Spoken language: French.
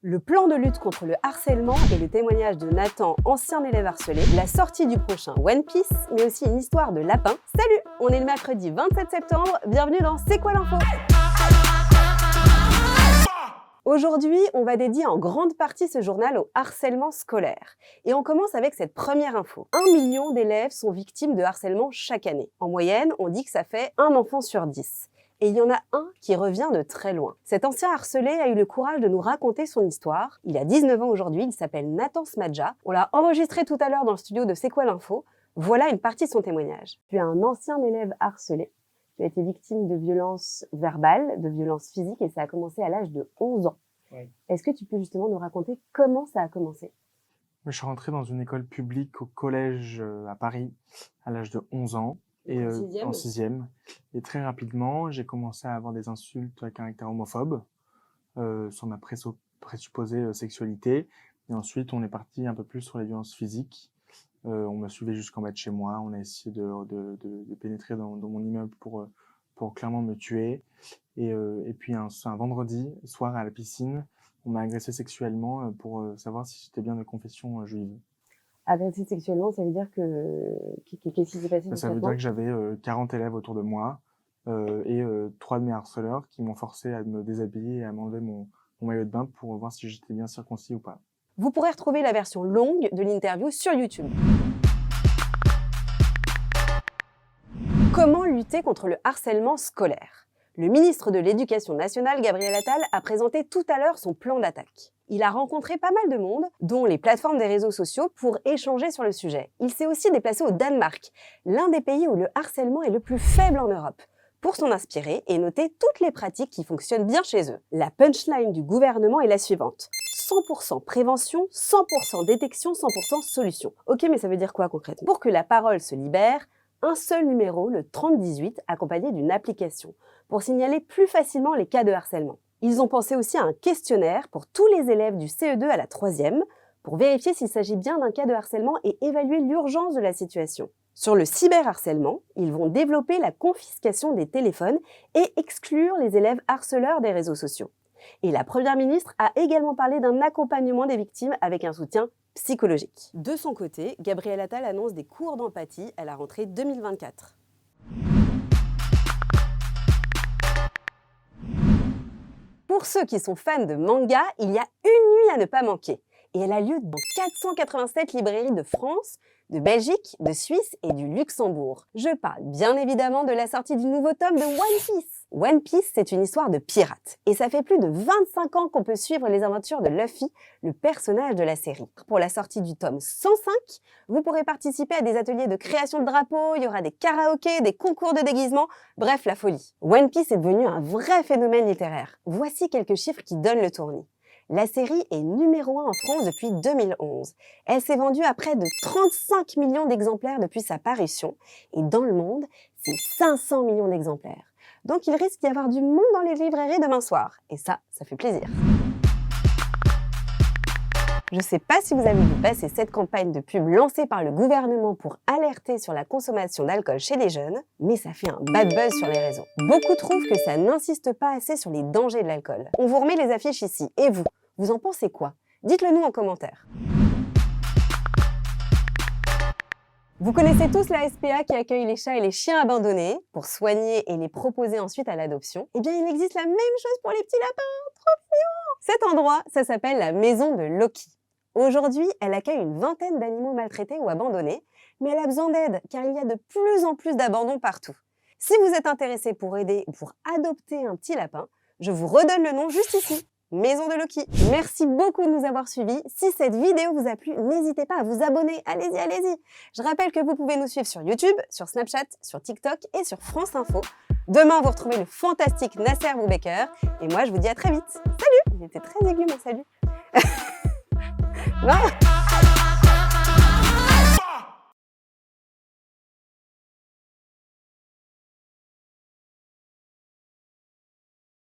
Le plan de lutte contre le harcèlement et le témoignage de Nathan, ancien élève harcelé, la sortie du prochain One Piece, mais aussi une histoire de lapin. Salut, on est le mercredi 27 septembre, bienvenue dans C'est quoi l'info ? Aujourd'hui, on va dédier en grande partie ce journal au harcèlement scolaire. Et on commence avec cette première info. 1 million d'élèves sont victimes de harcèlement chaque année. En moyenne, on dit que ça fait un enfant sur 10. Et il y en a un qui revient de très loin. Cet ancien harcelé a eu le courage de nous raconter son histoire. Il a 19 ans aujourd'hui, il s'appelle Nathan Smadja. On l'a enregistré tout à l'heure dans le studio de C'est quoi l'info ? Voilà une partie de son témoignage. Tu es un ancien élève harcelé. Tu as été victime de violences verbales, de violences physiques et ça a commencé à l'âge de 11 ans. Oui. Est-ce que tu peux justement nous raconter comment ça a commencé ? Je suis rentré dans une école publique au collège à Paris à l'âge de 11 ans. Et en sixième. Et très rapidement, j'ai commencé à avoir des insultes à caractère homophobe sur ma présupposée sexualité. Et ensuite, on est parti un peu plus sur les violences physiques. On m'a suivi jusqu'en bas de chez moi. On a essayé de pénétrer dans mon immeuble pour clairement me tuer. Et puis un vendredi soir à la piscine, on m'a agressé sexuellement pour savoir si j'étais bien de confession juive. Agressé sexuellement, ça veut dire qu'est-ce qui s'est passé? Ça veut dire que j'avais 40 élèves autour de moi et 3 de mes harceleurs qui m'ont forcé à me déshabiller et à m'enlever mon maillot de bain pour voir si j'étais bien circoncis ou pas. Vous pourrez retrouver la version longue de l'interview sur YouTube. Comment lutter contre le harcèlement scolaire ? Le ministre de l'Éducation nationale, Gabriel Attal, a présenté tout à l'heure son plan d'attaque. Il a rencontré pas mal de monde, dont les plateformes des réseaux sociaux, pour échanger sur le sujet. Il s'est aussi déplacé au Danemark, l'un des pays où le harcèlement est le plus faible en Europe, pour s'en inspirer et noter toutes les pratiques qui fonctionnent bien chez eux. La punchline du gouvernement est la suivante. 100% prévention, 100% détection, 100% solution. Ok, mais ça veut dire quoi concrètement ? Pour que la parole se libère, un seul numéro, le 3018, accompagné d'une application, pour signaler plus facilement les cas de harcèlement. Ils ont pensé aussi à un questionnaire pour tous les élèves du CE2 à la 3e, pour vérifier s'il s'agit bien d'un cas de harcèlement et évaluer l'urgence de la situation. Sur le cyberharcèlement, ils vont développer la confiscation des téléphones et exclure les élèves harceleurs des réseaux sociaux. Et la Première ministre a également parlé d'un accompagnement des victimes avec un soutien psychologique. De son côté, Gabriel Attal annonce des cours d'empathie à la rentrée 2024. Pour ceux qui sont fans de manga, il y a une nuit à ne pas manquer. Et elle a lieu dans 487 librairies de France, de Belgique, de Suisse et du Luxembourg. Je parle bien évidemment de la sortie du nouveau tome de One Piece. One Piece, c'est une histoire de pirates. Et ça fait plus de 25 ans qu'on peut suivre les aventures de Luffy, le personnage de la série. Pour la sortie du tome 105, vous pourrez participer à des ateliers de création de drapeaux, il y aura des karaokés, des concours de déguisement, bref, la folie. One Piece est devenu un vrai phénomène littéraire. Voici quelques chiffres qui donnent le tournis. La série est numéro 1 en France depuis 2011. Elle s'est vendue à près de 35 millions d'exemplaires depuis sa parution. Et dans le monde, c'est 500 millions d'exemplaires. Donc il risque d'y avoir du monde dans les librairies demain soir. Et ça fait plaisir. Je ne sais pas si vous avez vu passer cette campagne de pub lancée par le gouvernement pour alerter sur la consommation d'alcool chez les jeunes, mais ça fait un bad buzz sur les réseaux. Beaucoup trouvent que ça n'insiste pas assez sur les dangers de l'alcool. On vous remet les affiches ici. Et vous en pensez quoi ? Dites-le nous en commentaire. Vous connaissez tous la SPA qui accueille les chats et les chiens abandonnés pour soigner et les proposer ensuite à l'adoption. Eh bien, il existe la même chose pour les petits lapins. Trop mignon ! Cet endroit, ça s'appelle la maison de Loki. Aujourd'hui, elle accueille une vingtaine d'animaux maltraités ou abandonnés, mais elle a besoin d'aide car il y a de plus en plus d'abandons partout. Si vous êtes intéressé pour aider ou pour adopter un petit lapin, je vous redonne le nom juste ici. Maison de Loki. Merci beaucoup de nous avoir suivis. Si cette vidéo vous a plu, n'hésitez pas à vous abonner. Allez-y, allez-y. Je rappelle que vous pouvez nous suivre sur YouTube, sur Snapchat, sur TikTok et sur France Info. Demain, vous retrouvez le fantastique Nasser Boubaker. Et moi, je vous dis à très vite. Salut! Il était très aigu, mon salut. Non.